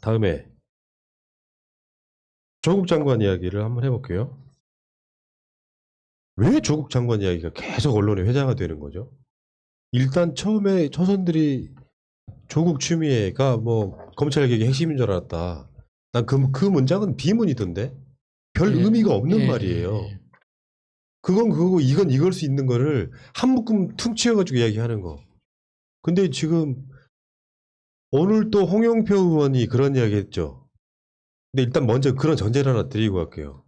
다음에 조국 장관 이야기를 한번 해볼게요. 왜 조국 장관 이야기가 계속 언론에 회자가 되는 거죠? 일단 처음에 초선들이 조국 추미애가 뭐 검찰개혁의 핵심인 줄 알았다. 난 그 문장은 비문이던데 별 의미가 없는 말이에요. 그건 그거고 이건 이걸 수 있는 거를 한 묶음 퉁치어가지고 이야기하는 거. 근데 지금 오늘 또 홍영표 의원이 그런 이야기 했죠. 근데 일단 먼저 그런 전제를 하나 드리고 갈게요.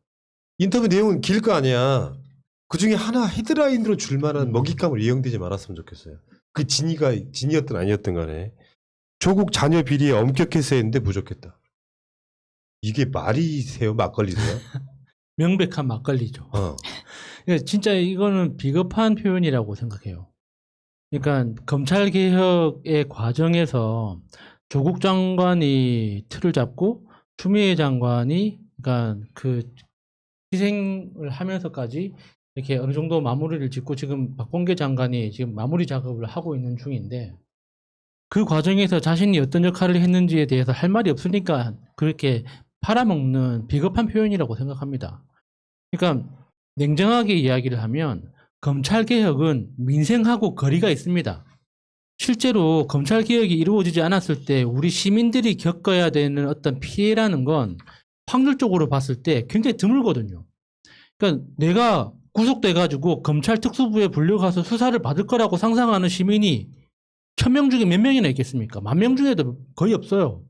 인터뷰 내용은 길 거 아니야. 그 중에 하나 헤드라인으로 줄 만한 먹잇감을 이용되지 말았으면 좋겠어요. 그 진이었든 아니었든 간에. 조국 자녀 비리에 엄격했어야 했는데 부족했다. 이게 말이세요? 막걸리세요? 명백한 막걸리죠. 진짜 이거는 비겁한 표현이라고 생각해요. 그러니까 검찰 개혁의 과정에서 조국 장관이 틀을 잡고 추미애 장관이 그러니까 그 희생을 하면서까지 이렇게 어느 정도 마무리를 짓고 지금 박범계 장관이 지금 마무리 작업을 하고 있는 중인데 그 과정에서 자신이 어떤 역할을 했는지에 대해서 할 말이 없으니까 그렇게 팔아먹는 비겁한 표현이라고 생각합니다. 그러니까 냉정하게 이야기를 하면 검찰개혁은 민생하고 거리가 있습니다. 실제로 검찰개혁이 이루어지지 않았을 때 우리 시민들이 겪어야 되는 어떤 피해라는 건 확률적으로 봤을 때 굉장히 드물거든요. 그러니까 내가 구속돼가지고 검찰 특수부에 불려가서 수사를 받을 거라고 상상하는 시민이 1000명 중에 몇 명이나 있겠습니까? 10,000명 중에도 거의 없어요.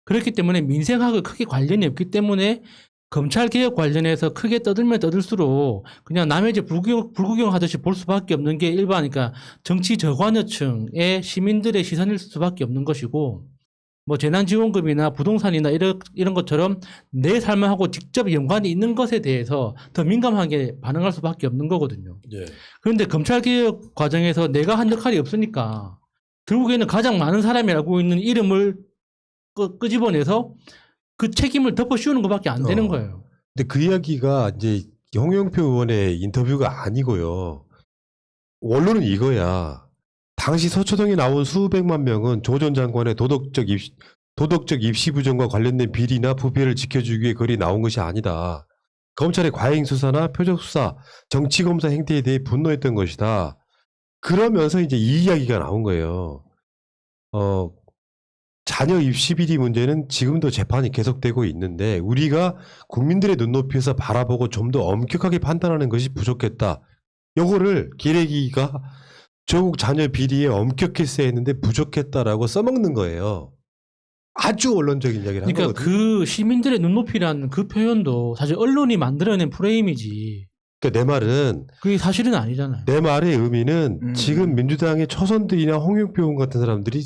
그렇기 때문에 민생하고 크게 관련이 없기 때문에 검찰개혁 관련해서 크게 떠들면 떠들수록 그냥 남의 집 불구경하듯이 볼 수밖에 없는 게 일반, 그러니까 정치 저관여층의 시민들의 시선일 수밖에 없는 것이고, 뭐 재난지원금이나 부동산이나 이런 것처럼 내 삶하고 직접 연관이 있는 것에 대해서 더 민감하게 반응할 수밖에 없는 거거든요. 예. 그런데 검찰개혁 과정에서 내가 한 역할이 없으니까 결국에는 가장 많은 사람이 알고 있는 이름을 끄집어내서 그 책임을 덮어 씌우는 것밖에 안 되는 거예요. 근데 그 이야기가 이제 홍영표 의원의 인터뷰가 아니고요. 원론은 이거야. 당시 서초동에 나온 수백만 명은 조 전 장관의 도덕적 입시 부정과 관련된 비리나 부패를 지켜주기 위해 거리 나온 것이 아니다. 검찰의 과잉 수사나 표적 수사, 정치 검사 행태에 대해 분노했던 것이다. 그러면서 이제 이 이야기가 나온 거예요. 자녀 입시 비리 문제는 지금도 재판이 계속되고 있는데 우리가 국민들의 눈높이에서 바라보고 좀 더 엄격하게 판단하는 것이 부족했다. 요거를 기레기가 조국 자녀 비리에 엄격했어야 했는데 부족했다라고 써먹는 거예요. 아주 언론적인 이야기를 한 그러니까 거거든요. 그 시민들의 눈높이라는 그 표현도 사실 언론이 만들어낸 프레임이지. 그러니까 내 말은 그게 사실은 아니잖아요. 내 말의 의미는 지금 민주당의 초선들이나 홍영표 의원 같은 사람들이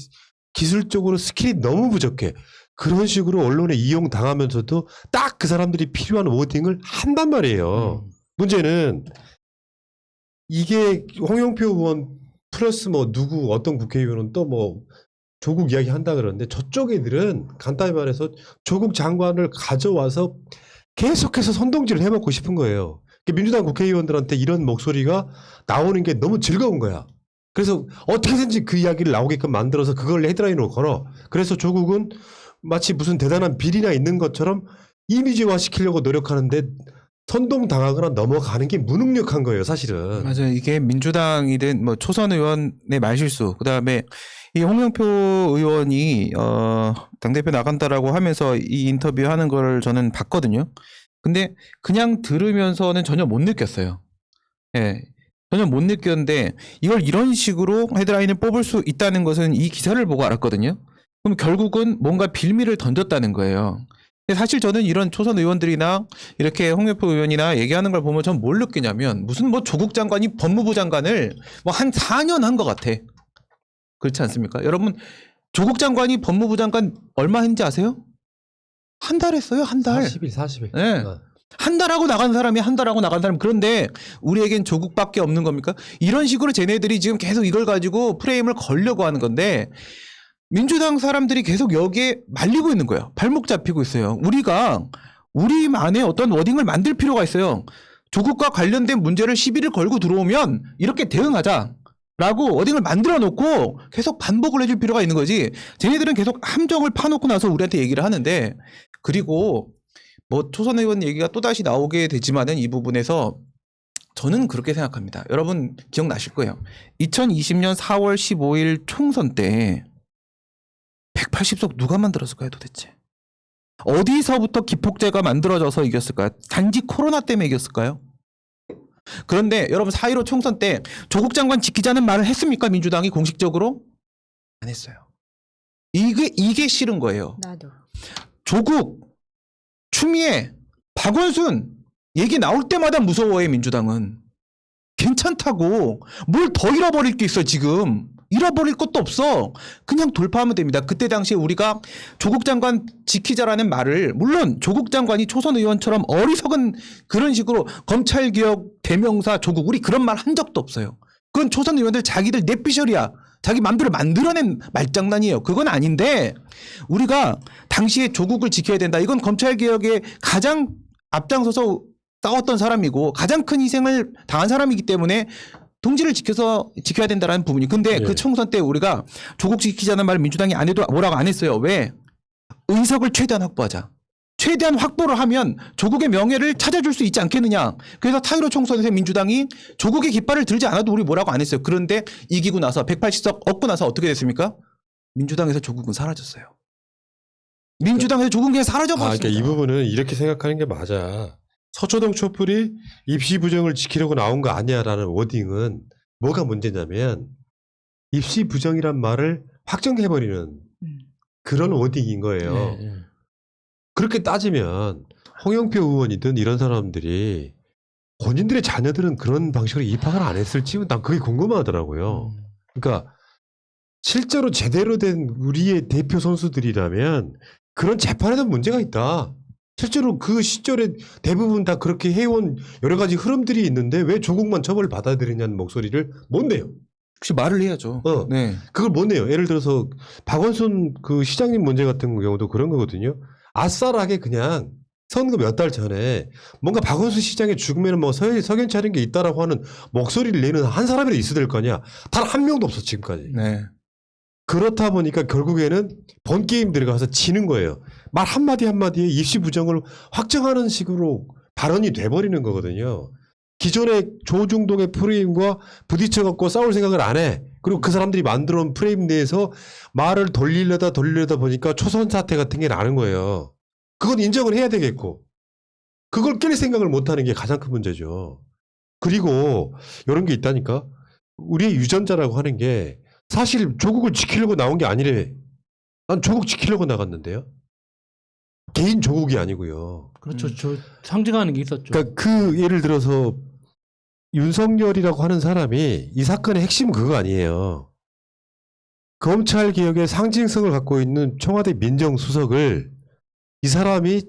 기술적으로 스킬이 너무 부족해. 그런 식으로 언론에 이용당하면서도 딱 그 사람들이 필요한 워딩을 한단 말이에요. 문제는 이게 홍영표 의원 플러스 뭐 누구 어떤 국회의원은 또 뭐 조국 이야기 한다 그러는데 저쪽 애들은 간단히 말해서 조국 장관을 가져와서 계속해서 선동질을 해먹고 싶은 거예요. 민주당 국회의원들한테 이런 목소리가 나오는 게 너무 즐거운 거야. 그래서 어떻게든지 그 이야기를 나오게끔 만들어서 그걸 헤드라인으로 걸어. 그래서 조국은 마치 무슨 대단한 비리나 있는 것처럼 이미지화 시키려고 노력하는데 선동당하거나 넘어가는 게 무능력한 거예요, 사실은. 맞아요. 이게 민주당이든 뭐 초선 의원의 말실수, 그다음에 이 홍영표 의원이 당대표 나간다라고 하면서 이 인터뷰하는 걸 저는 봤거든요. 근데 그냥 들으면서는 전혀 못 느꼈어요. 예. 전혀 못 느꼈는데 이걸 이런 식으로 헤드라인을 뽑을 수 있다는 것은 이 기사를 보고 알았거든요. 그럼 결국은 뭔가 빌미를 던졌다는 거예요. 근데 사실 저는 이런 초선 의원들이나 이렇게 홍영표 의원이나 얘기하는 걸 보면 전 뭘 느끼냐면 무슨 뭐 조국 장관이 법무부 장관을 뭐 한 4년 한 것 같아. 그렇지 않습니까? 여러분 조국 장관이 법무부 장관 얼마 했는지 아세요? 한 달 했어요. 한 달. 40일. 네. 한 달하고 나간 사람이 한 달하고 나간 사람. 그런데 우리에겐 조국밖에 없는 겁니까? 이런 식으로 쟤네들이 지금 계속 이걸 가지고 프레임을 걸려고 하는 건데 민주당 사람들이 계속 여기에 말리고 있는 거예요. 발목 잡히고 있어요. 우리가 우리만의 어떤 워딩을 만들 필요가 있어요. 조국과 관련된 문제를 시비를 걸고 들어오면 이렇게 대응하자. 라고 워딩을 만들어 놓고 계속 반복을 해줄 필요가 있는 거지. 쟤네들은 계속 함정을 파놓고 나서 우리한테 얘기를 하는데, 그리고 뭐 초선 의원 얘기가 또다시 나오게 되지만은 이 부분에서 저는 그렇게 생각합니다. 여러분 기억나실 거예요. 2020년 4월 15일 총선 때 180석 누가 만들었을까요 도대체? 어디서부터 기폭제가 만들어져서 이겼을까요? 단지 코로나 때문에 이겼을까요? 그런데 여러분 4.15 총선 때 조국 장관 지키자는 말을 했습니까? 민주당이 공식적으로? 안 했어요. 이게 싫은 거예요. 나도. 조국, 추미애, 박원순 얘기 나올 때마다 무서워해 민주당은. 괜찮다고. 뭘 더 잃어버릴 게 있어 지금. 잃어버릴 것도 없어. 그냥 돌파하면 됩니다. 그때 당시에 우리가 조국 장관 지키자라는 말을, 물론 조국 장관이 초선 의원처럼 어리석은 그런 식으로 검찰개혁 대명사 조국, 우리 그런 말 한 적도 없어요. 그건 초선 의원들 자기들 넷피셜이야. 자기 맘대로 만들어낸 말장난이에요. 그건 아닌데 우리가 당시에 조국을 지켜야 된다. 이건 검찰개혁에 가장 앞장서서 싸웠던 사람이고 가장 큰 희생을 당한 사람이기 때문에 동지를 지켜야 된다라는 부분이. 근데 그 총선 때 우리가 조국 지키자는 말을 민주당이 안 해도 뭐라고 안 했어요. 왜? 의석을 최대한 확보하자. 최대한 확보를 하면 조국의 명예를 찾아줄 수 있지 않겠느냐. 그래서 4.15 총선에서 민주당이 조국의 깃발을 들지 않아도 우리 뭐라고 안 했어요. 그런데 이기고 나서 180석 얻고 나서 어떻게 됐습니까? 민주당에서 조국은 사라졌어요. 민주당에서 조국은 그냥 사라져버렸습니다. 그러니까 이 부분은 이렇게 생각하는 게 맞아. 서초동 촛불이 입시 부정을 지키려고 나온 거 아니야라는 워딩은 뭐가 문제냐면 입시 부정이란 말을 확정해버리는 그런 워딩인 거예요. 네. 그렇게 따지면 홍영표 의원이든 이런 사람들이 본인들의 자녀들은 그런 방식으로 입학을 안 했을지 난 그게 궁금하더라고요. 그러니까 실제로 제대로 된 우리의 대표 선수들이라면 그런 재판에도 문제가 있다. 실제로 그 시절에 대부분 다 그렇게 해온 여러 가지 흐름들이 있는데 왜 조국만 처벌을 받아들이냐는 목소리를 못 내요. 혹시 말을 해야죠. 네. 그걸 못 내요. 예를 들어서 박원순 그 시장님 문제 같은 경우도 그런 거거든요. 아싸라게 그냥 선거 몇 달 전에 뭔가 박원순 시장의 죽음에는 뭐 석연치 않은 게 있다라고 하는 목소리를 내는 한 사람이라도 있어야 될 거 아니야. 단 한 명도 없어 지금까지. 네. 그렇다 보니까 결국에는 본 게임 들어가서 지는 거예요. 말 한마디 한마디에 입시 부정을 확정하는 식으로 발언이 돼버리는 거거든요. 기존의 조중동의 프레임과 부딪혀갖고 싸울 생각을 안 해. 그리고 그 사람들이 만들어온 프레임 내에서 말을 돌리려다 보니까 초선 사태 같은 게 나는 거예요. 그건 인정을 해야 되겠고 그걸 깰 생각을 못하는 게 가장 큰 문제죠. 그리고 이런 게 있다니까. 우리의 유전자라고 하는 게 사실 조국을 지키려고 나온 게 아니래. 난 조국 지키려고 나갔는데요. 개인 조국이 아니고요. 그렇죠. 저 상징하는 게 있었죠. 그러니까 그 예를 들어서 윤석열이라고 하는 사람이 이 사건의 핵심은 그거 아니에요. 검찰개혁의 상징성을 갖고 있는 청와대 민정수석을 이 사람이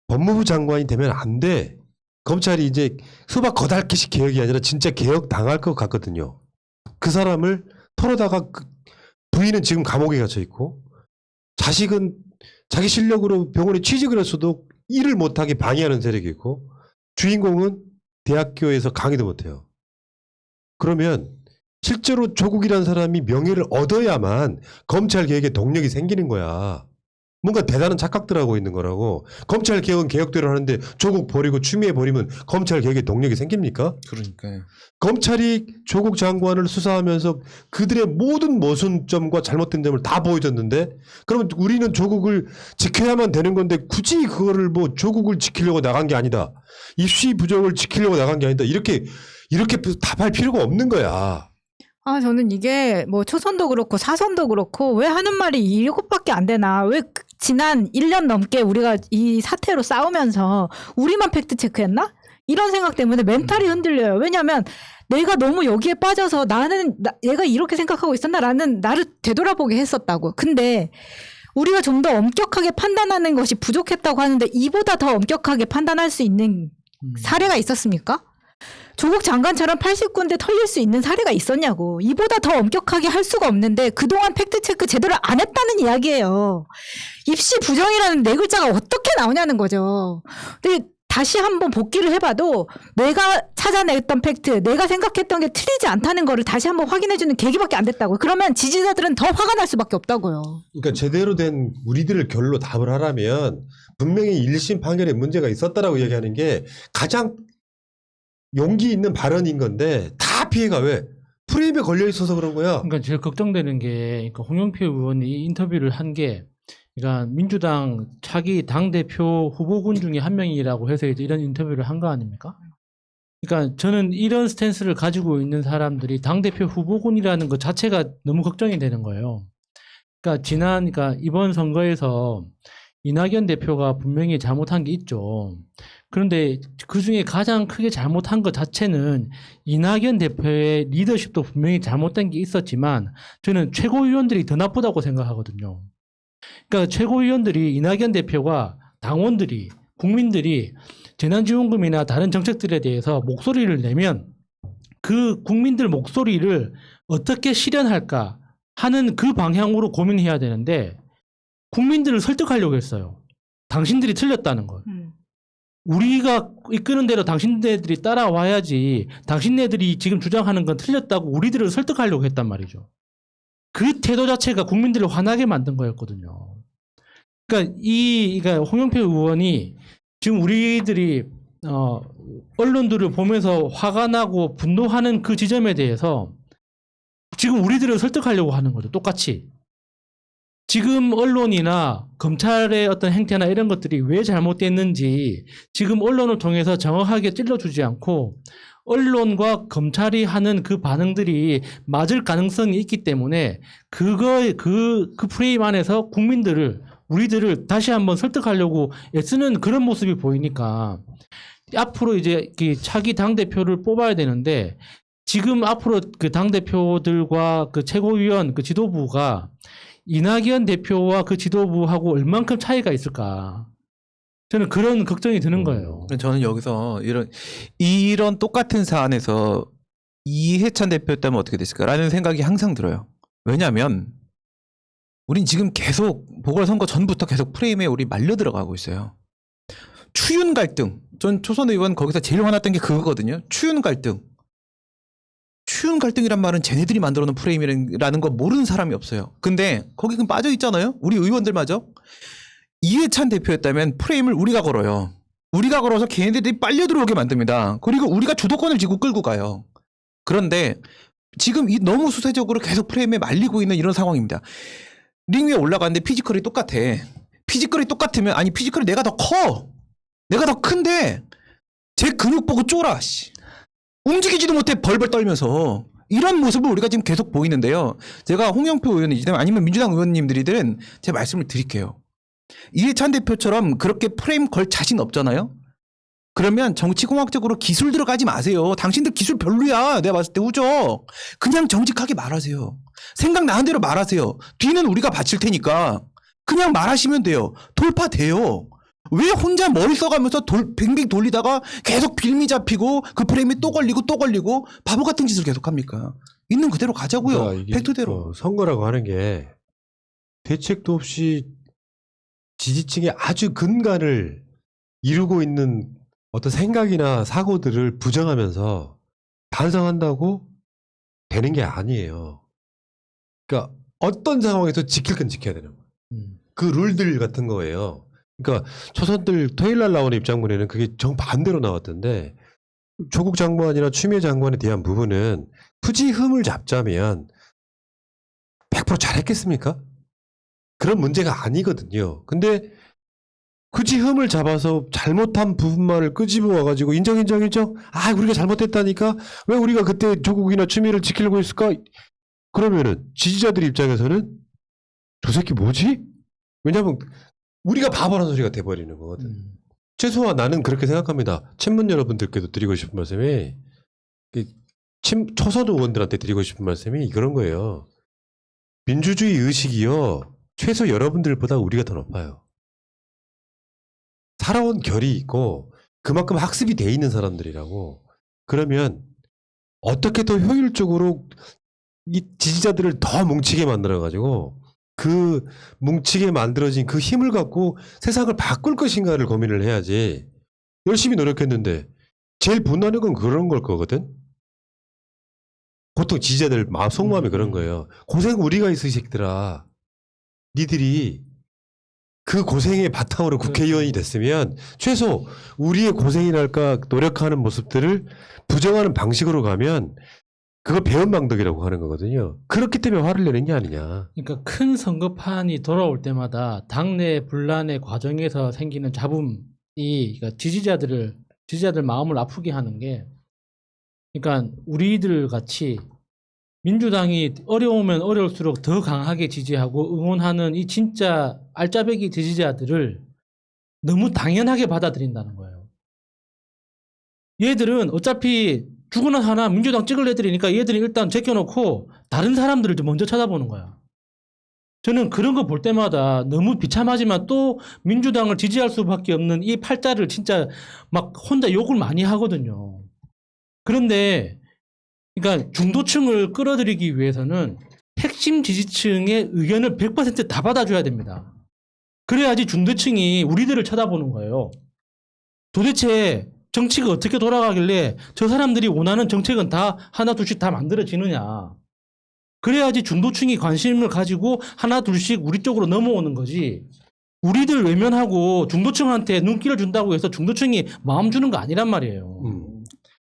법무부 장관이 되면 안 돼. 검찰이 이제 수박 거달기식 개혁이 아니라 진짜 개혁 당할 것 같거든요. 그 사람을 털어다가 부인은 지금 감옥에 갇혀 있고 자식은 자기 실력으로 병원에 취직을 했어도 일을 못하게 방해하는 세력이 있고 주인공은 대학교에서 강의도 못해요. 그러면 실제로 조국이라는 사람이 명예를 얻어야만 검찰개혁의 동력이 생기는 거야. 뭔가 대단한 착각들 하고 있는 거라고. 검찰개혁은 개혁대로 하는데 조국 버리고 추미애 버리면 검찰개혁의 동력이 생깁니까? 그러니까요. 검찰이 조국 장관을 수사하면서 그들의 모든 모순점과 잘못된 점을 다 보여줬는데 그러면 우리는 조국을 지켜야만 되는 건데 굳이 그거를 뭐 조국을 지키려고 나간 게 아니다. 입시 부정을 지키려고 나간 게 아니다. 이렇게 답할 필요가 없는 거야. 아, 저는 이게 뭐 초선도 그렇고 사선도 그렇고 왜 하는 말이 이것밖에 안 되나. 왜 지난 1년 넘게 우리가 이 사태로 싸우면서 우리만 팩트 체크했나? 이런 생각 때문에 멘탈이 흔들려요. 왜냐하면 내가 너무 여기에 빠져서 얘가 이렇게 생각하고 있었나라는 나를 되돌아보게 했었다고. 근데 우리가 좀 더 엄격하게 판단하는 것이 부족했다고 하는데 이보다 더 엄격하게 판단할 수 있는 사례가 있었습니까? 조국 장관처럼 89인데 털릴 수 있는 사례가 있었냐고. 이보다 더 엄격하게 할 수가 없는데 그동안 팩트체크 제대로 안 했다는 이야기예요. 입시 부정이라는 네 글자가 어떻게 나오냐는 거죠. 근데 다시 한번 복귀를 해봐도 내가 찾아냈던 팩트, 내가 생각했던 게 틀리지 않다는 거를 다시 한번 확인해주는 계기밖에 안 됐다고요. 그러면 지지자들은 더 화가 날 수밖에 없다고요. 그러니까 제대로 된 우리들을 결로 답을 하라면 분명히 1심 판결에 문제가 있었다라고 얘기하는 게 가장 용기 있는 발언인 건데 다 피해가 왜? 프레임에 걸려 있어서 그런 거야. 그러니까 제일 걱정되는 게 그러니까 홍영표 의원이 이 인터뷰를 한 게 그러니까 민주당 차기 당대표 후보군 중에 한 명이라고 해서 이제 이런 인터뷰를 한 거 아닙니까? 그러니까 저는 이런 스탠스를 가지고 있는 사람들이 당대표 후보군이라는 것 자체가 너무 걱정이 되는 거예요. 그러니까 이번 선거에서 이낙연 대표가 분명히 잘못한 게 있죠. 그런데 그 중에 가장 크게 잘못한 것 자체는 이낙연 대표의 리더십도 분명히 잘못된 게 있었지만 저는 최고위원들이 더 나쁘다고 생각하거든요. 그러니까 최고위원들이 이낙연 대표가 당원들이 국민들이 재난지원금이나 다른 정책들에 대해서 목소리를 내면 그 국민들 목소리를 어떻게 실현할까 하는 그 방향으로 고민해야 되는데 국민들을 설득하려고 했어요. 당신들이 틀렸다는 걸. 우리가 이끄는 대로 당신네들이 따라와야지 당신네들이 지금 주장하는 건 틀렸다고 우리들을 설득하려고 했단 말이죠. 그 태도 자체가 국민들을 화나게 만든 거였거든요. 그러니까 홍영표 의원이 지금 우리들이 언론들을 보면서 화가 나고 분노하는 그 지점에 대해서 지금 우리들을 설득하려고 하는 거죠. 똑같이. 지금 언론이나 검찰의 어떤 행태나 이런 것들이 왜 잘못됐는지 지금 언론을 통해서 정확하게 찔러주지 않고 언론과 검찰이 하는 그 반응들이 맞을 가능성이 있기 때문에 그 프레임 안에서 우리들을 다시 한번 설득하려고 애쓰는 그런 모습이 보이니까 앞으로 이제 차기 당대표를 뽑아야 되는데 지금 앞으로 그 당대표들과 그 최고위원 그 지도부가 이낙연 대표와 그 지도부하고 얼만큼 차이가 있을까? 저는 그런 걱정이 드는 거예요. 저는 여기서 이런 똑같은 사안에서 이해찬 대표였다면 어떻게 됐을까라는 생각이 항상 들어요. 왜냐하면 우린 지금 계속 보궐선거 전부터 계속 프레임에 우리 말려 들어가고 있어요. 추윤 갈등. 전 초선 의원 거기서 제일 화났던 게 그거거든요. 추윤 갈등. 추윤 갈등이란 말은 쟤네들이 만들어 놓은 프레임이라는 거 모르는 사람이 없어요. 근데 거기 그럼 빠져 있잖아요. 우리 의원들마저. 이해찬 대표였다면 프레임을 우리가 걸어요. 우리가 걸어서 걔네들이 빨려 들어오게 만듭니다. 그리고 우리가 주도권을 쥐고 끌고 가요. 그런데 지금 너무 수세적으로 계속 프레임에 말리고 있는 이런 상황입니다. 링 위에 올라가는데 피지컬이 똑같아. 피지컬이 똑같으면 아니 피지컬이 내가 더 커. 내가 더 큰데 제 근육 보고 쫄아. 씨. 움직이지도 못해 벌벌 떨면서. 이런 모습을 우리가 지금 계속 보이는데요. 제가 홍영표 의원이든 아니면 민주당 의원님들이든 제 말씀을 드릴게요. 이해찬 대표처럼 그렇게 프레임 걸 자신 없잖아요. 그러면 정치공학적으로 기술 들어가지 마세요. 당신들 기술 별로야. 내가 봤을 때 우죠. 그냥 정직하게 말하세요. 생각나는 대로 말하세요. 뒤는 우리가 바칠 테니까 그냥 말하시면 돼요. 돌파돼요. 왜 혼자 머리 써가면서 빙빙 돌리다가 계속 빌미 잡히고 그 프레임이 또 걸리고 바보 같은 짓을 계속 합니까? 있는 그대로 가자고요. 그러니까 이게 팩트대로. 선거라고 하는 게 대책도 없이 지지층의 아주 근간을 이루고 있는 어떤 생각이나 사고들을 부정하면서 반성한다고 되는 게 아니에요. 그러니까 어떤 상황에서 지킬 건 지켜야 되는 거예요. 그 룰들 같은 거예요. 그러니까 초선들 토요일 날 나오는 입장문에는 그게 정반대로 나왔던데 조국 장관이나 추미애 장관에 대한 부분은 굳이 흠을 잡자면 100% 잘했겠습니까? 그런 문제가 아니거든요. 근데 굳이 흠을 잡아서 잘못한 부분만을 끄집어 와가지고 인정. 아, 우리가 잘못했다니까? 왜 우리가 그때 조국이나 추미애를 지키려고 했을까? 그러면은 지지자들 입장에서는 저 새끼 뭐지? 왜냐면 우리가 바보라는 소리가 돼버리는 거거든. 최소한 나는 그렇게 생각합니다. 친문 여러분들께도 드리고 싶은 말씀이 초선 의원들한테 드리고 싶은 말씀이 그런 거예요. 민주주의 의식이요. 최소 여러분들보다 우리가 더 높아요. 살아온 결이 있고 그만큼 학습이 돼 있는 사람들이라고. 그러면 어떻게 더 효율적으로 이 지지자들을 더 뭉치게 만들어가지고 그 뭉치게 만들어진 그 힘을 갖고 세상을 바꿀 것인가를 고민을 해야지. 열심히 노력했는데 제일 분노하는 건 그런 걸 거거든. 보통 지지자들 마음 속마음이 그런 거예요. 고생 우리가 있어 이 새끼들아. 니들이 그 고생의 바탕으로 국회의원이 됐으면 최소 우리의 고생이랄까 노력하는 모습들을 부정하는 방식으로 가면 그거 배은망덕이라고 하는 거거든요. 그렇기 때문에 화를 내는 게 아니냐. 그러니까 큰 선거판이 돌아올 때마다 당내 분란의 과정에서 생기는 잡음이 그러니까 지지자들 마음을 아프게 하는 게 그러니까 우리들 같이 민주당이 어려우면 어려울수록 더 강하게 지지하고 응원하는 이 진짜 알짜배기 지지자들을 너무 당연하게 받아들인다는 거예요. 얘들은 어차피 죽으나 하나 민주당 찍을 애들이니까 얘들이 일단 제껴놓고 다른 사람들을 좀 먼저 쳐다보는 거야. 저는 그런 거 볼 때마다 너무 비참하지만 또 민주당을 지지할 수밖에 없는 이 팔자를 진짜 막 혼자 욕을 많이 하거든요. 그런데 그러니까 중도층을 끌어들이기 위해서는 핵심 지지층의 의견을 100% 다 받아줘야 됩니다. 그래야지 중도층이 우리들을 쳐다보는 거예요. 도대체 정치가 어떻게 돌아가길래 저 사람들이 원하는 정책은 다 하나 둘씩 다 만들어지느냐. 그래야지 중도층이 관심을 가지고 하나 둘씩 우리 쪽으로 넘어오는 거지. 우리들 외면하고 중도층한테 눈길을 준다고 해서 중도층이 마음 주는 거 아니란 말이에요.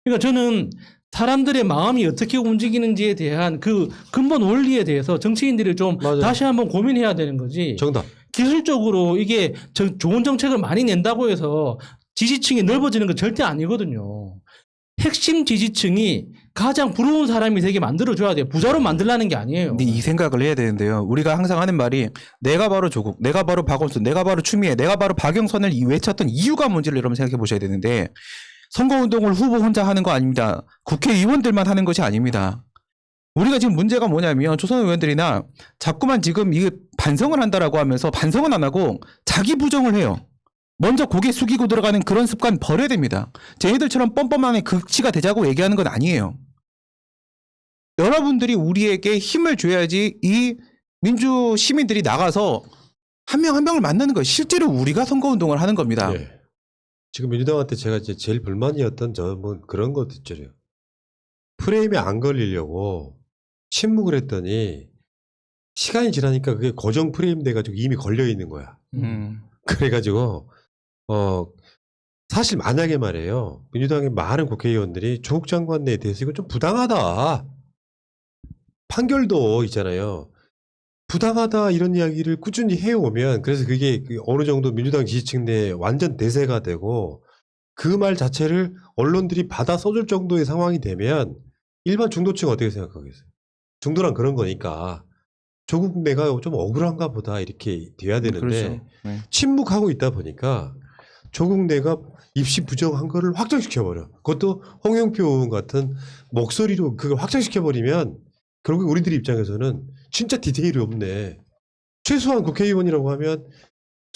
그러니까 저는 사람들의 마음이 어떻게 움직이는지에 대한 그 근본 원리에 대해서 정치인들이 좀 맞아요. 다시 한번 고민해야 되는 거지. 정답. 기술적으로 이게 좋은 정책을 많이 낸다고 해서 지지층이 넓어지는 건 절대 아니거든요. 핵심 지지층이 가장 부러운 사람이 되게 만들어줘야 돼요. 부자로 만들라는 게 아니에요. 근데 이 생각을 해야 되는데요. 우리가 항상 하는 말이 내가 바로 조국, 내가 바로 박원순, 내가 바로 추미애, 내가 바로 박영선을 외쳤던 이유가 뭔지를 여러분 생각해 보셔야 되는데 선거운동을 후보 혼자 하는 거 아닙니다. 국회의원들만 하는 것이 아닙니다. 우리가 지금 문제가 뭐냐면 초선 의원들이나 자꾸만 지금 이 반성을 한다라고 하면서 반성은 안 하고 자기 부정을 해요. 먼저 고개 숙이고 들어가는 그런 습관 버려야 됩니다. 쟤네들처럼 뻔뻔하게 극치가 되자고 얘기하는 건 아니에요. 여러분들이 우리에게 힘을 줘야지 이 민주 시민들이 나가서 한 명 한 명을 만나는 거예요. 실제로 우리가 선거운동을 하는 겁니다. 예. 지금 민주당한테 제가 이제 제일 불만이었던 점은 그런 것도 있죠. 프레임에 안 걸리려고 침묵을 했더니 시간이 지나니까 그게 고정 프레임 돼가지고 이미 걸려 있는 거야. 그래가지고 사실 만약에 말이에요. 민주당의 많은 국회의원들이 조국 장관에 대해서 이거 좀 부당하다. 판결도 있잖아요. 부당하다 이런 이야기를 꾸준히 해오면 그래서 그게 어느 정도 민주당 지지층 내에 완전 대세가 되고 그 말 자체를 언론들이 받아 써줄 정도의 상황이 되면 일반 중도층 어떻게 생각하겠어요? 중도란 그런 거니까 조국 내가 좀 억울한가 보다 이렇게 돼야 되는데 그렇죠. 네. 침묵하고 있다 보니까 조국 내가 입시 부정한 거를 확정시켜버려. 그것도 홍영표 의원 같은 목소리로 그걸 확정시켜버리면 결국 우리들 입장에서는 진짜 디테일이 없네. 최소한 국회의원이라고 하면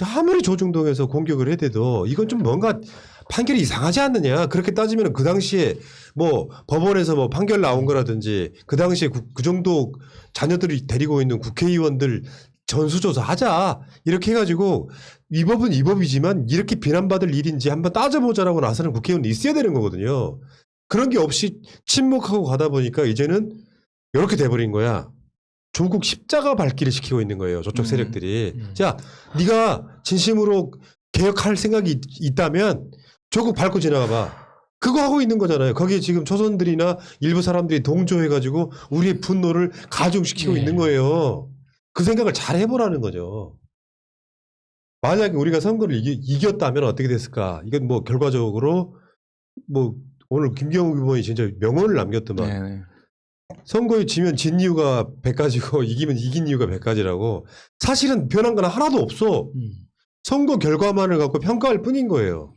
아무리 조중동에서 공격을 해대도 이건 좀 뭔가 판결이 이상하지 않느냐. 그렇게 따지면 그 당시에 뭐 법원에서 뭐 판결 나온 거라든지 그 당시에 그 정도 자녀들이 데리고 있는 국회의원들 전수조사 하자. 이렇게 해가지고 이 법은 이 법이지만 이렇게 비난받을 일인지 한번 따져보자라고 나서는 국회의원이 있어야 되는 거거든요. 그런 게 없이 침묵하고 가다 보니까 이제는 이렇게 돼버린 거야. 조국 십자가 밟기를 시키고 있는 거예요. 저쪽 세력들이. 자, 네가 진심으로 개혁할 생각이 있다면 조국 밟고 지나가 봐. 그거 하고 있는 거잖아요. 거기에 지금 초선들이나 일부 사람들이 동조해가지고 우리의 분노를 가중시키고 네. 있는 거예요. 그 생각을 잘 해보라는 거죠. 만약에 우리가 선거를 이겼다면 어떻게 됐을까? 이건 뭐 결과적으로 뭐 오늘 김경욱 의원이 진짜 명언을 남겼더만. 네. 선거에 지면 진 이유가 100가지고 이기면 이긴 이유가 100가지라고. 사실은 변한 건 하나도 없어. 선거 결과만을 갖고 평가할 뿐인 거예요.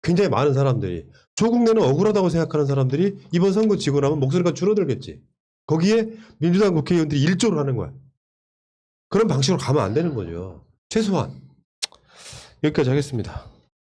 굉장히 많은 사람들이. 조국 내는 억울하다고 생각하는 사람들이 이번 선거 지고 나면 목소리가 줄어들겠지. 거기에 민주당 국회의원들이 일조를 하는 거야. 그런 방식으로 가면 안 되는 거죠. 최소한. 여기까지 하겠습니다.